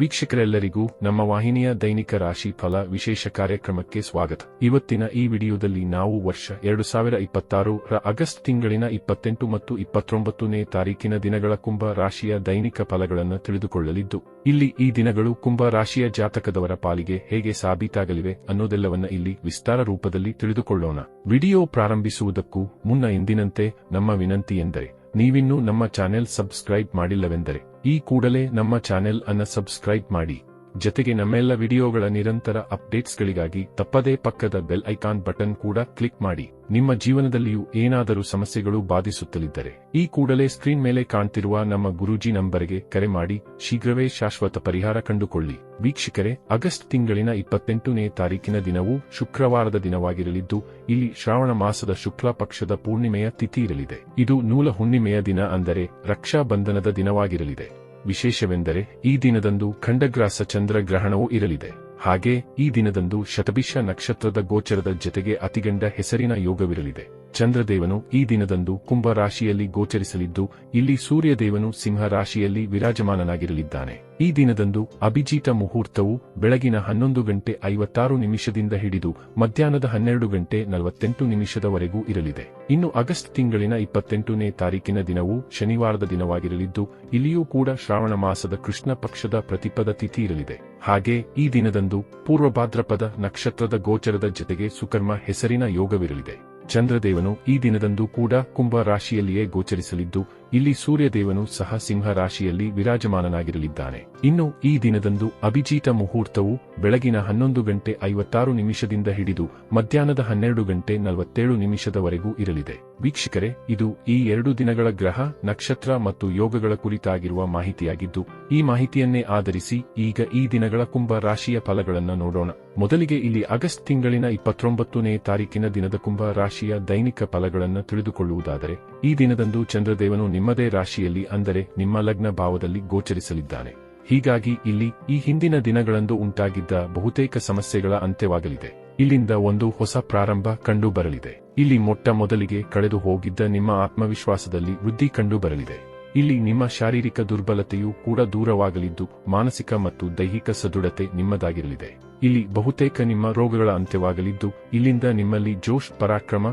ವೀಕ್ಷಕರೆಲ್ಲರಿಗೂ ನಮ್ಮ ವಾಹಿನಿಯ ದೈನಿಕ ರಾಶಿ ಫಲ ವಿಶೇಷ ಕಾರ್ಯಕ್ರಮಕ್ಕೆ ಸ್ವಾಗತ. ಇವತ್ತಿನ ಈ ವಿಡಿಯೋದಲ್ಲಿ ನಾವು ವರ್ಷ 2026 ರ ಆಗಸ್ಟ್ ತಿಂಗಳಿನ 28 ಮತ್ತು 29ನೇ ತಾರೀಕಿನ ದಿನಗಳ ಕುಂಭ ರಾಶಿಯ ದೈನಿಕ ಫಲಗಳನ್ನು ತಿಳಿದುಕೊಳ್ಳಲಿದ್ದು, ಇಲ್ಲಿ ಈ ದಿನಗಳು ಕುಂಭ ರಾಶಿಯ ಜಾತಕದವರ ಪಾಲಿಗೆ ಹೇಗೆ ಸಾಬೀತಾಗಲಿವೆ ಅನ್ನೋದೆಲ್ಲವನ್ನ ಇಲ್ಲಿ ವಿಸ್ತಾರ ರೂಪದಲ್ಲಿ ತಿಳಿದುಕೊಳ್ಳೋಣ. ವಿಡಿಯೋ ಪ್ರಾರಂಭಿಸುವುದಕ್ಕೂ ಮುನ್ನ ಎಂದಿನಂತೆ ನಮ್ಮ ವಿನಂತಿ ಎಂದರೆ, ನೀವಿನ್ನೂ ನಮ್ಮ ಚಾನೆಲ್ ಸಬ್ಸ್ಕ್ರೈಬ್ ಮಾಡಿಲ್ಲವೆಂದರೆ ಈ ಕೂಡಲೇ ನಮ್ಮ ಚಾನೆಲ್ ಅನ್ನು ಸಬ್ಸ್ಕ್ರೈಬ್ ಮಾಡಿ. ಜತೆಗೆ ನಮ್ಮೆಲ್ಲ ವಿಡಿಯೋಗಳ ನಿರಂತರ ಅಪ್ಡೇಟ್ಸ್ಗಳಿಗಾಗಿ ತಪ್ಪದೇ ಪಕ್ಕದ ಬೆಲ್ ಐಕಾನ್ ಬಟನ್ ಕೂಡ ಕ್ಲಿಕ್ ಮಾಡಿ. ನಿಮ್ಮ ಜೀವನದಲ್ಲಿಯೂ ಏನಾದರೂ ಸಮಸ್ಯೆಗಳು ಬಾಧಿಸುತ್ತಲಿದ್ದರೆ ಈ ಕೂಡಲೇ ಸ್ಕ್ರೀನ್ ಮೇಲೆ ಕಾಣ್ತಿರುವ ನಮ್ಮ ಗುರೂಜಿ ನಂಬರ್ಗೆ ಕರೆ ಮಾಡಿ ಶೀಘ್ರವೇ ಶಾಶ್ವತ ಪರಿಹಾರ ಕಂಡುಕೊಳ್ಳಿ. ವೀಕ್ಷಕರೇ, ಆಗಸ್ಟ್ ತಿಂಗಳಿನ 28ನೇ ತಾರೀಕಿನ ದಿನವೂ ಶುಕ್ರವಾರದ ದಿನವಾಗಿರಲಿದ್ದು, ಇಲ್ಲಿ ಶ್ರಾವಣ ಮಾಸದ ಶುಕ್ಲ ಪಕ್ಷದ ಪೂರ್ಣಿಮೆಯ ತಿಥಿ ಇರಲಿದೆ. ಇದು ನೂಲ ಹುಣ್ಣಿಮೆಯ ದಿನ, ಅಂದರೆ ರಕ್ಷಾ ಬಂಧನದ ದಿನವಾಗಿರಲಿದೆ. ವಿಶೇಷವೆಂದರೆ ಈ ದಿನದಂದು ಖಂಡಗ್ರಾಸ ಚಂದ್ರ ಗ್ರಹಣವೂ ಇರಲಿದೆ. ಹಾಗೆ ಈ ದಿನದಂದು ಶತಭಿಷ ನಕ್ಷತ್ರದ ಗೋಚರದ ಜತೆಗೆ ಅತಿಗಂಡ ಹೆಸರಿನ ಯೋಗವಿರಲಿದೆ. ಚಂದ್ರದೇವನು ಈ ದಿನದಂದು ಕುಂಭ ರಾಶಿಯಲ್ಲಿ ಗೋಚರಿಸಲಿದ್ದು, ಇಲ್ಲಿ ಸೂರ್ಯದೇವನು ಸಿಂಹ ರಾಶಿಯಲ್ಲಿ ವಿರಾಜಮಾನನಾಗಿರಲಿದ್ದಾನೆ. ಈ ದಿನದಂದು ಅಭಿಜಿತ ಮುಹೂರ್ತವು ಬೆಳಗಿನ 11:56 ಹಿಡಿದು ಮಧ್ಯಾಹ್ನದ 12:48 ಇರಲಿದೆ. ಇನ್ನು ಆಗಸ್ಟ್ ತಿಂಗಳಿನ 28ನೇ ತಾರೀಕಿನ ದಿನವು ಶನಿವಾರದ ದಿನವಾಗಿರಲಿದ್ದು, ಇಲ್ಲಿಯೂ ಕೂಡ ಶ್ರಾವಣ ಮಾಸದ ಕೃಷ್ಣ ಪಕ್ಷದ ಪ್ರತಿಪದ ತಿಥಿ ಇರಲಿದೆ. ಹಾಗೆ ಈ ದಿನದಂದು ಪೂರ್ವ ಭಾದ್ರಪದ ನಕ್ಷತ್ರದ ಗೋಚರದ ಜತೆಗೆ ಸುಕರ್ಮ ಹೆಸರಿನ ಯೋಗವಿರಲಿದೆ. ಚಂದ್ರದೇವನು ಈ ದಿನದಂದು ಕೂಡ ಕುಂಭ ರಾಶಿಯಲ್ಲಿಯೇ ಗೋಚರಿಸಲಿದ್ದು, ಇಲ್ಲಿ ಸೂರ್ಯದೇವನು ಸಹ ಸಿಂಹ ರಾಶಿಯಲ್ಲಿ ವಿರಾಜಮಾನನಾಗಿರಲಿದ್ದಾನೆ. ಇನ್ನು ಈ ದಿನದಂದು ಅಭಿಜಿತ ಮುಹೂರ್ತವು ಬೆಳಗಿನ 11:56 ಹಿಡಿದು ಮಧ್ಯಾಹ್ನದ 12:47 ಇರಲಿದೆ. ವೀಕ್ಷಕರೇ, ಇದು ಈ 2 ದಿನಗಳ ಗ್ರಹ, ನಕ್ಷತ್ರ ಮತ್ತು ಯೋಗಗಳ ಕುರಿತಾಗಿರುವ ಮಾಹಿತಿಯಾಗಿದ್ದು, ಈ ಮಾಹಿತಿಯನ್ನೇ ಆಧರಿಸಿ ಈಗ ಈ ದಿನಗಳ ಕುಂಭ ರಾಶಿಯ ಫಲಗಳನ್ನು ನೋಡೋಣ. ಮೊದಲಿಗೆ ಇಲ್ಲಿ ಆಗಸ್ಟ್ ತಿಂಗಳಿನ 29ನೇ ತಾರೀಕಿನ ದಿನದ ಕುಂಭ ರಾಶಿಯ ದೈನಿಕ ಫಲಗಳನ್ನು ತಿಳಿದುಕೊಳ್ಳುವುದಾದರೆ, ಈ ದಿನದಂದು ಚಂದ್ರದೇವನು ನಿಮ್ಮದೇ ರಾಶಿಯಲ್ಲಿ, ಅಂದರೆ ನಿಮ್ಮ ಲಗ್ನ ಭಾವದಲ್ಲಿ ಗೋಚರಿಸಲಿದ್ದಾನೆ. ಹೀಗಾಗಿ ಇಲ್ಲಿ ಈ ಹಿಂದಿನ ದಿನಗಳಂದು ಉಂಟಾಗಿದ್ದ ಬಹುತೇಕ ಸಮಸ್ಯೆಗಳ ಅಂತ್ಯವಾಗಲಿದೆ. ಇಲ್ಲಿಂದ ಒಂದು ಹೊಸ ಪ್ರಾರಂಭ ಕಂಡು ಬರಲಿದೆ. ಇಲ್ಲಿ ಮೊಟ್ಟ ಮೊದಲಿಗೆ ಕಳೆದು ಹೋಗಿದ್ದ ನಿಮ್ಮ ಆತ್ಮವಿಶ್ವಾಸದಲ್ಲಿ ವೃದ್ಧಿ ಕಂಡು ಬರಲಿದೆ. ಇಲ್ಲಿ ನಿಮ್ಮ ಶಾರೀರಿಕ ದುರ್ಬಲತೆಯೂ ಕೂಡ ದೂರವಾಗಲಿದ್ದು, ಮಾನಸಿಕ ಮತ್ತು ದೈಹಿಕ ಸದೃಢತೆ ನಿಮ್ಮದಾಗಿರಲಿದೆ. ಇಲ್ಲಿ ಬಹುತೇಕ ನಿಮ್ಮ ರೋಗಗಳ ಅಂತ್ಯವಾಗಲಿದ್ದು, ಇಲ್ಲಿಂದ ನಿಮ್ಮಲ್ಲಿ ಪರಾಕ್ರಮ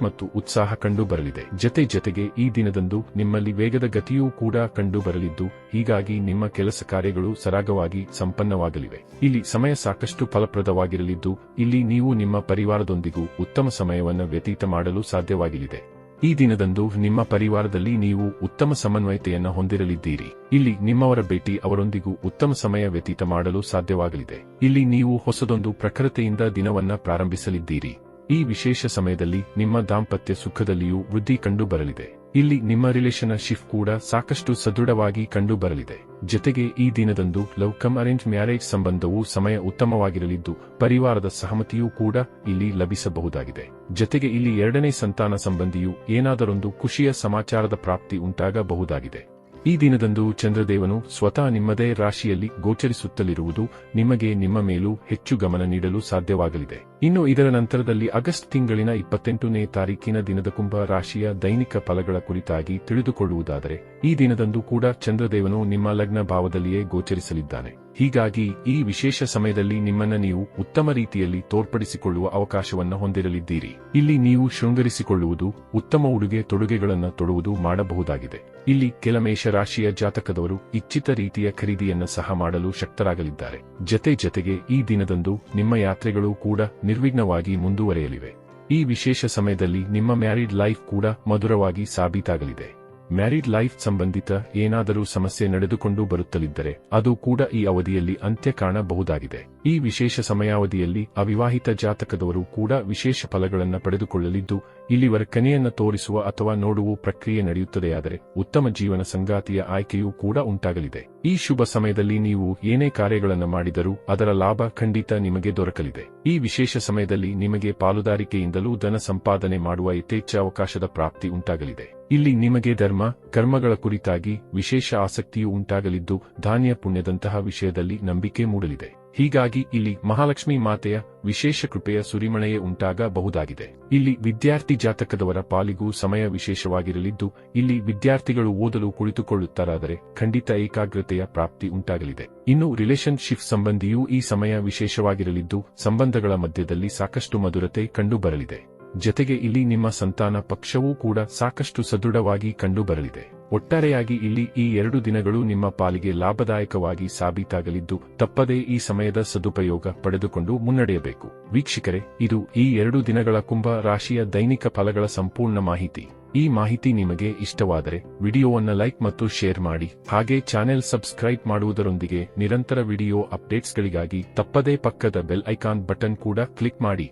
ಮತ್ತು ಉತ್ಸಾಹ ಕಂಡು ಬರಲಿದೆ. ಜತೆಗೆ ಈ ದಿನದಂದು ನಿಮ್ಮಲ್ಲಿ ವೇಗದ ಗತಿಯೂ ಕೂಡ ಕಂಡು ಬರಲಿದ್ದು, ಹೀಗಾಗಿ ನಿಮ್ಮ ಕೆಲಸ ಕಾರ್ಯಗಳು ಸರಾಗವಾಗಿ ಸಂಪನ್ನವಾಗಲಿವೆ. ಇಲ್ಲಿ ಸಮಯ ಸಾಕಷ್ಟು ಫಲಪ್ರದವಾಗಿರಲಿದ್ದು, ಇಲ್ಲಿ ನೀವು ನಿಮ್ಮ ಪರಿವಾರದೊಂದಿಗೂ ಉತ್ತಮ ಸಮಯವನ್ನು ವ್ಯತೀತ ಮಾಡಲು ಸಾಧ್ಯವಾಗಲಿದೆ. ಈ ದಿನದಂದು ನಿಮ್ಮ ಪರಿವಾರದಲ್ಲಿ ನೀವು ಉತ್ತಮ ಸಮನ್ವಯತೆಯನ್ನು ಹೊಂದಿರಲಿದ್ದೀರಿ. ಇಲ್ಲಿ ನಿಮ್ಮವರ ಭೇಟಿ, ಅವರೊಂದಿಗೂ ಉತ್ತಮ ಸಮಯ ವ್ಯತೀತ ಮಾಡಲು ಸಾಧ್ಯವಾಗಲಿದೆ. ಇಲ್ಲಿ ನೀವು ಹೊಸದೊಂದು ಪ್ರಖರತೆಯಿಂದ ದಿನವನ್ನ ಪ್ರಾರಂಭಿಸಲಿದ್ದೀರಿ. ಈ ವಿಶೇಷ ಸಮಯದಲ್ಲಿ ನಿಮ್ಮ ದಾಂಪತ್ಯ ಸುಖದಲ್ಲಿಯೂ ವೃದ್ಧಿ ಕಂಡು ಬರಲಿದೆ. ಇಲ್ಲಿ ನಿಮ್ಮ ರಿಲೇಶನ್ಶಿಪ್ ಕೂಡ ಸಾಕಷ್ಟು ಸದೃಢವಾಗಿ ಕಂಡು ಬರಲಿದೆ. ಜತೆಗೆ ಈ ದಿನದಂದು ಲವ್ ಕಮ್ ಅರೇಂಜ್ ಮ್ಯಾರೇಜ್ ಸಂಬಂಧವೂ ಸಮಯ ಉತ್ತಮವಾಗಿರಲಿದ್ದು, ಪರಿವಾರದ ಸಹಮತಿಯೂ ಕೂಡ ಇಲ್ಲಿ ಲಭಿಸಬಹುದಾಗಿದೆ. ಜತೆಗೆ ಇಲ್ಲಿ 2ನೇ ಸಂತಾನ ಸಂಬಂಧಿಯೂ ಏನಾದರೊಂದು ಖುಷಿಯ ಸಮಾಚಾರದ ಪ್ರಾಪ್ತಿ ಉಂಟಾಗಬಹುದಾಗಿದೆ. ಈ ದಿನದಂದು ಚಂದ್ರದೇವನು ಸ್ವತಃ ನಿಮ್ಮದೇ ರಾಶಿಯಲ್ಲಿ ಗೋಚರಿಸುತ್ತಲಿರುವುದು ನಿಮಗೆ ನಿಮ್ಮ ಮೇಲೂ ಹೆಚ್ಚು ಗಮನ ನೀಡಲು ಸಾಧ್ಯವಾಗಲಿದೆ. ಇನ್ನು ಇದರ ನಂತರದಲ್ಲಿ ಆಗಸ್ಟ್ ತಿಂಗಳಿನ 28ನೇ ತಾರೀಕಿನ ದಿನದ ಕುಂಭ ರಾಶಿಯ ದೈನಿಕ ಫಲಗಳ ಕುರಿತಾಗಿ ತಿಳಿದುಕೊಳ್ಳುವುದಾದರೆ, ಈ ದಿನದಂದು ಕೂಡ ಚಂದ್ರದೇವನು ನಿಮ್ಮ ಲಗ್ನ ಭಾವದಲ್ಲಿಯೇ ಗೋಚರಿಸಲಿದ್ದಾನೆ. ಹೀಗಾಗಿ ಈ ವಿಶೇಷ ಸಮಯದಲ್ಲಿ ನಿಮ್ಮನ್ನ ನೀವು ಉತ್ತಮ ರೀತಿಯಲ್ಲಿ ತೋರ್ಪಡಿಸಿಕೊಳ್ಳುವ ಅವಕಾಶವನ್ನು ಹೊಂದಿರಲಿದ್ದೀರಿ. ಇಲ್ಲಿ ನೀವು ಶೃಂಗರಿಸಿಕೊಳ್ಳುವುದು, ಉತ್ತಮ ಉಡುಗೆ ತೊಡುಗೆಗಳನ್ನು ತೊಡುವುದು ಮಾಡಬಹುದಾಗಿದೆ. ಇಲ್ಲಿ ಕೆಲ ಮೇಷ ರಾಶಿಯ ಜಾತಕದವರು ಇಚ್ಛಿತ ರೀತಿಯ ಖರೀದಿಯನ್ನು ಸಹ ಮಾಡಲು ಶಕ್ತರಾಗಲಿದ್ದಾರೆ. ಜತೆಗೆ ಈ ದಿನದಂದು ನಿಮ್ಮ ಯಾತ್ರೆಗಳು ಕೂಡ ನಿರ್ವಿಘ್ನವಾಗಿ ಮುಂದುವರೆಯಲಿವೆ. ಈ ವಿಶೇಷ ಸಮಯದಲ್ಲಿ ನಿಮ್ಮ ಮ್ಯಾರಿಡ್ ಲೈಫ್ ಕೂಡ ಮಧುರವಾಗಿ ಸಾಬೀತಾಗಲಿದೆ. ಮ್ಯಾರಿಡ್ ಲೈಫ್ ಸಂಬಂಧಿತ ಏನಾದರೂ ಸಮಸ್ಯೆ ನಡೆದುಕೊಂಡು ಬರುತ್ತಲಿದ್ದರೆ ಅದು ಕೂಡ ಈ ಅವಧಿಯಲ್ಲಿ ಅಂತ್ಯ ಕಾಣಬಹುದಾಗಿದೆ. ಈ ವಿಶೇಷ ಸಮಯಾವಧಿಯಲ್ಲಿ ಅವಿವಾಹಿತ ಜಾತಕದವರು ಕೂಡ ವಿಶೇಷ ಫಲಗಳನ್ನು ಪಡೆದುಕೊಳ್ಳಲಿದ್ದು, ಇಲ್ಲಿವರ ಕನೆಯನ್ನು ತೋರಿಸುವ ಅಥವಾ ನೋಡುವ ಪ್ರಕ್ರಿಯೆ ನಡೆಯುತ್ತದೆಯಾದರೆ ಉತ್ತಮ ಜೀವನ ಸಂಗಾತಿಯ ಆಯ್ಕೆಯೂ ಕೂಡ ಉಂಟಾಗಲಿದೆ. ಈ ಶುಭ ಸಮಯದಲ್ಲಿ ನೀವು ಏನೇ ಕಾರ್ಯಗಳನ್ನು ಮಾಡಿದರೂ ಅದರ ಲಾಭ ಖಂಡಿತ ನಿಮಗೆ ದೊರಕಲಿದೆ. ಈ ವಿಶೇಷ ಸಮಯದಲ್ಲಿ ನಿಮಗೆ ಪಾಲುದಾರಿಕೆಯಿಂದಲೂ ಧನ ಸಂಪಾದನೆ ಮಾಡುವ ಯಥೇಚ್ಛ ಅವಕಾಶದ ಪ್ರಾಪ್ತಿ ಉಂಟಾಗಲಿದೆ. ಇಲ್ಲಿ ನಿಮಗೆ ಧರ್ಮ ಕರ್ಮಗಳ ಕುರಿತಾಗಿ ವಿಶೇಷ ಆಸಕ್ತಿಯೂ ಉಂಟಾಗಲಿದ್ದು, ಧಾನ್ಯ ಪುಣ್ಯದಂತಹ ವಿಷಯದಲ್ಲಿ ನಂಬಿಕೆ ಮೂಡಲಿದೆ. ಹೀಗಾಗಿ ಇಲ್ಲಿ ಮಹಾಲಕ್ಷ್ಮಿ ಮಾತೆಯ ವಿಶೇಷ ಕೃಪೆಯ ಸುರಿಮಳೆಯೇ ಉಂಟಾಗಬಹುದಾಗಿದೆ. ಇಲ್ಲಿ ವಿದ್ಯಾರ್ಥಿ ಜಾತಕದವರ ಪಾಲಿಗೂ ಸಮಯ ವಿಶೇಷವಾಗಿರಲಿದ್ದು, ಇಲ್ಲಿ ವಿದ್ಯಾರ್ಥಿಗಳು ಓದಲು ಕುಳಿತುಕೊಳ್ಳುತ್ತಾರಾದರೆ ಖಂಡಿತ ಏಕಾಗ್ರತೆಯ ಪ್ರಾಪ್ತಿ ಉಂಟಾಗಲಿದೆ. ಇನ್ನು ರಿಲೇಶನ್ಶಿಪ್ ಸಂಬಂಧಿಯೂ ಈ ಸಮಯ ವಿಶೇಷವಾಗಿರಲಿದ್ದು, ಸಂಬಂಧಗಳ ಮಧ್ಯದಲ್ಲಿ ಸಾಕಷ್ಟು ಮಧುರತೆ ಕಂಡುಬರಲಿದೆ. ಜತೆಗೆ ಇಲ್ಲಿ ನಿಮ್ಮ ಸಂತಾನ ಪಕ್ಷವೂ ಕೂಡ ಸಾಕಷ್ಟು ಸದೃಢವಾಗಿ ಕಂಡುಬರಲಿದೆ. ಒಟ್ಟಾರೆಯಾಗಿ ಇಲ್ಲಿ ಈ 2 ದಿನಗಳು ನಿಮ್ಮ ಪಾಲಿಗೆ ಲಾಭದಾಯಕವಾಗಿ ಸಾಬೀತಾಗಲಿದ್ದು, ತಪ್ಪದೇ ಈ ಸಮಯದ ಸದುಪಯೋಗ ಪಡೆದುಕೊಂಡು ಮುನ್ನಡೆಯಬೇಕು. ವೀಕ್ಷಕರೇ, ಇದು ಈ 2 ದಿನಗಳ ಕುಂಭ ರಾಶಿಯ ದೈನಿಕ ಫಲಗಳ ಸಂಪೂರ್ಣ ಮಾಹಿತಿ. ಈ ಮಾಹಿತಿ ನಿಮಗೆ ಇಷ್ಟವಾದರೆ ವಿಡಿಯೋವನ್ನು ಲೈಕ್ ಮತ್ತು ಶೇರ್ ಮಾಡಿ. ಹಾಗೆ ಚಾನೆಲ್ ಸಬ್ಸ್ಕ್ರೈಬ್ ಮಾಡುವುದರೊಂದಿಗೆ ನಿರಂತರ ವಿಡಿಯೋ ಅಪ್ಡೇಟ್ಸ್ಗಳಿಗಾಗಿ ತಪ್ಪದೇ ಪಕ್ಕದ ಬೆಲ್ ಐಕಾನ್ ಬಟನ್ ಕೂಡ ಕ್ಲಿಕ್ ಮಾಡಿ.